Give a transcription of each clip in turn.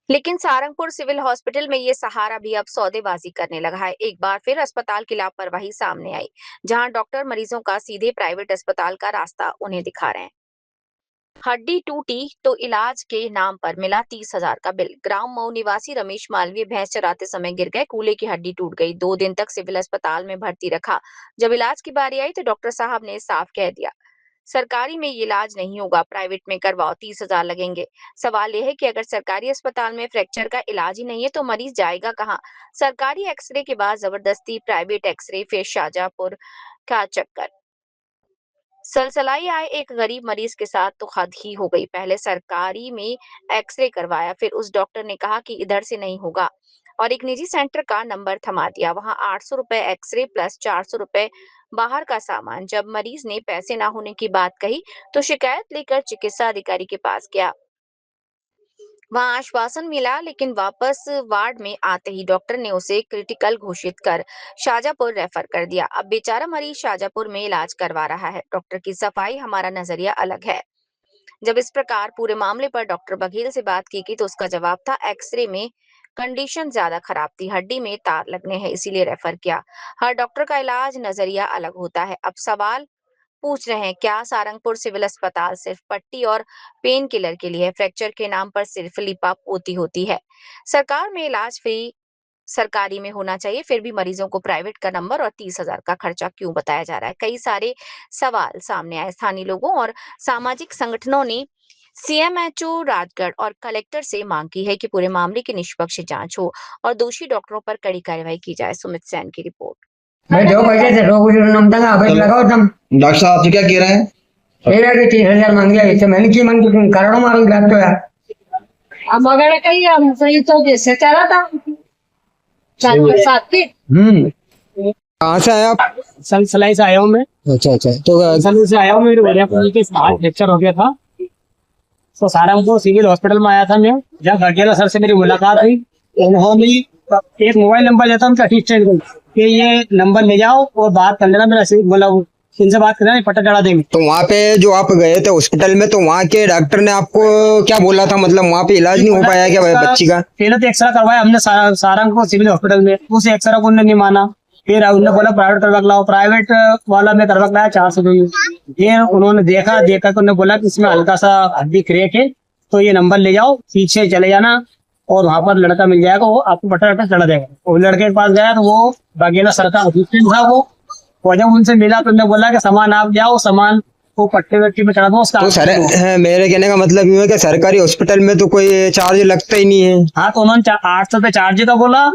लेकिन Sarangpur civil hospital में ये सहारा भी अब सौदेबाजी करने लगा है। एक बार फिर अस्पताल की लापरवाही सामने आई, जहां डॉक्टर मरीजों का सीधे प्राइवेट अस्पताल का रास्ता उन्हें दिखा रहे हैं। हड्डी टूटी तो इलाज के नाम पर मिला 30,000 का बिल। ग्राम मऊ निवासी रमेश मालवीय भैंस चराते समय गिर गए, कूल्हे की हड्डी टूट गई। 2 दिन तक सिविल अस्पताल में भर्ती रखा। जब इलाज की बारी आई तो डॉक्टर साहब ने साफ कह दिया, सरकारी में ये इलाज नहीं होगा, प्राइवेट में करवाओ, 30,000 लगेंगे। सवाल यह है कि अगर सरकारी अस्पताल में फ्रैक्चर का इलाज ही नहीं है तो मरीज जाएगा कहाँ? सरकारी एक्सरे के बाद जबरदस्ती प्राइवेट एक्सरे, फिर शाहजहांपुर का चक्कर। सलसलाई आए एक गरीब मरीज के साथ तो हद ही हो गई। पहले सरकारी में एक्सरे करवाया, फिर उस डॉक्टर ने कहा कि इधर से नहीं होगा और एक निजी सेंटर का नंबर थमा दिया। वहां 800 रुपए एक्सरे प्लस 400 रुपए बाहर का सामान। जब मरीज ने पैसे ना होने की बात कही तो शिकायत लेकर चिकित्सा अधिकारी के पास गया। वहां आश्वासन मिला, लेकिन वापस वार्ड में आते ही डॉक्टर ने उसे क्रिटिकल घोषित कर शाहजहांपुर रेफर कर दिया। अब बेचारा मरीज शाहजहांपुर में इलाज करवा रहा है। डॉक्टर की सफाई, हमारा नजरिया अलग है। जब इस प्रकार पूरे मामले पर डॉक्टर बघेल से बात की गई तो उसका जवाब था, एक्सरे में कंडीशन ज्यादा खराब थी, हड्डी में तार लगने हैं, इसीलिए रेफर किया। हर डॉक्टर का इलाज नजरिया अलग होता है। अब सवाल पूछ रहे हैं, क्या सारंगपुर सिविल अस्पताल सिर्फ पट्टी और पेन किलर के लिए? फ्रैक्चर के नाम पर सिर्फ लिपापोती होती है। सरकार में इलाज फ्री सरकारी में होना चाहिए, फिर भी मरीजों को प्राइवेट का नंबर और 30,000 का खर्चा क्यों बताया जा रहा है? कई सारे सवाल सामने आए। स्थानीय लोगों और सामाजिक संगठनों ने सीएमएचओ राजगढ़ और कलेक्टर से मांग की है कि पूरे मामले की निष्पक्ष जांच हो और दोषी डॉक्टरों पर कड़ी कार्रवाई की जाए। सुमित सेन की रिपोर्ट। भाई दो पैसे से दो कुछ नमतंगा भाई लगाओ तुम। डॉक्टर साहब आपसे क्या कह रहे हैं? कह रहा कि 30,000 मांग लिया, इससे मैंने की मांगी, तुम करोड़ों मांग लाते हो यार। अब अगर कहीं हम सही तो जैसे चला था साथ पे। कहाँ से आए आप? सलाई से आया हूँ मैं। अच्छा तो सलाई से आया हूँ, मेरे बढ़िया के साथ फ्रैक्चर हो गया था तो सारंगपुर सिविल हॉस्पिटल में आया था मैं। जब घाटियाला सर से मेरी मुलाकात हुई, उन्होंने एक मोबाइल नंबर दिया था उनका असिस्टेंट को कि ये नंबर ले जाओ और बात कर लेना, मेरा बोला इनसे बात करना, पट्टा चढ़ा देंगे। तो वहाँ पे जो आप गए थे हॉस्पिटल में, तो वहाँ के डॉक्टर ने आपको क्या बोला था? मतलब वहाँ पे इलाज नहीं हो पाया क्या बच्ची का? पहले तो एक्सरा करवाया हमने सारंगपुर सिविल हॉस्पिटल में, उस एक्सरा को उन्होंने नहीं माना। फिर उन्होंने बोला प्राइवेट करवा लाओ, प्राइवेट वाला में करवा लाया 400 रुपये। फिर उन्होंने देखा कर उन्होंने बोला कि इसमें हल्का सा हड्डी क्रैक है, तो ये नंबर ले जाओ, पीछे चले जाना और वहां पर लड़का मिल जाएगा, वो आपको पट्टा चढ़ा देगा। वो लड़के के पास गया तो वो बघेला सर का असिस्टेंट था वो जब उनसे मिला तो उन्होंने बोला कि सामान आप जाओ, सामान को पट्टे वट्टी पे चढ़ा दो उसका। तो सर मेरे कहने का मतलब यूँ है कि सरकारी हॉस्पिटल में तो कोई चार्ज लगता ही नहीं है। हाँ, तो उन्होंने 800 रुपये चार्ज का बोला,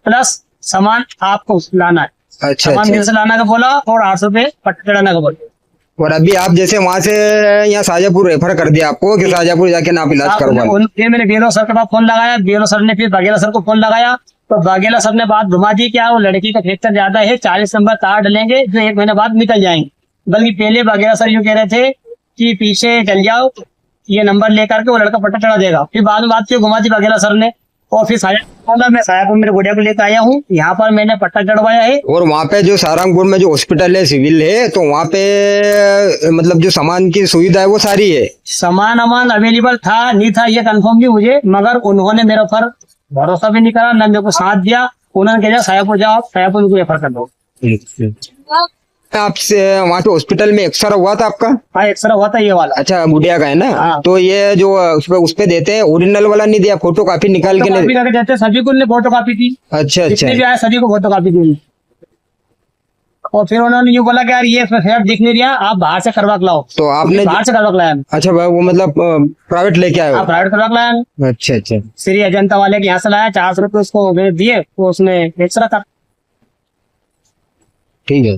प्लस सामान आपको लाना है। अच्छा सामान मेरे से लाना का बोला और 800 रुपये पट्टे चढ़ाने का बोला। और अभी आप जैसे वहाँ से यहाँ शाहजहांपुर रेफर कर दिया आपको कि शाहजहांपुर जाके ना आप इलाज करवा। फिर मैंने बीएलओ सर के पास फोन लगाया, बीएलओ सर ने फिर बघेला सर को फोन लगाया, तो बघेला सर ने बात घुमा दी कि वो लड़की का फ्रैक्चर ज्यादा है, 40 नंबर तार डलेंगे जो 1 महीने बाद निकल जाएंगे। बल्कि पहले बघेला सर यूँ कह रहे थे कि पीछे चल जाओ, ये नंबर लेकर के वो लड़का पट्टा चढ़ा देगा। फिर बाद में बात घुमा दी बघेला सर ने और फिर मैं सायापुर मेरे गुड़िया को लेकर आया हूँ, यहाँ पर मैंने पट्टा चढ़वाया है। और वहाँ पे जो सारंगपुर में जो हॉस्पिटल है सिविल है, तो वहाँ पे मतलब जो सामान की सुविधा है वो सारी है? सामान अवेलेबल था नहीं था ये कंफर्म नहीं मुझे, मगर उन्होंने मेरे पर भरोसा भी नहीं करा, न मेरे को साथ दिया। उन्होंने कहा सायापुर जाओ, सायापुर को रेफर कर दो। आपसे वहाँ के हॉस्पिटल में एक्सरा हुआ था आपका? हाँ, एक्सरा हुआ था ये वाला। अच्छा, गुड़िया का है ना? हाँ। तो ये जो उस पे देते हैं ओरिजिनल वाला नहीं दिया, फोटो कॉपी निकाल के नहीं देते? सभी को फोटो कॉपी थी। अच्छा जितने भी आए सभी को फोटो कॉपी दी। और फिर उन्होंने ये बोला कि यार ये दिख नहीं रहा, आप बाहर से करवा लाओ। तो आपने बाहर से करवा लाया? अच्छा, वो मतलब प्राइवेट लेके आए? प्राइवेट करवा लाया। अच्छा श्री अजंता वाले के यहाँ से लाया, 400 रुपये उसको दिए, वो उसने एक्सरा था। ठीक है।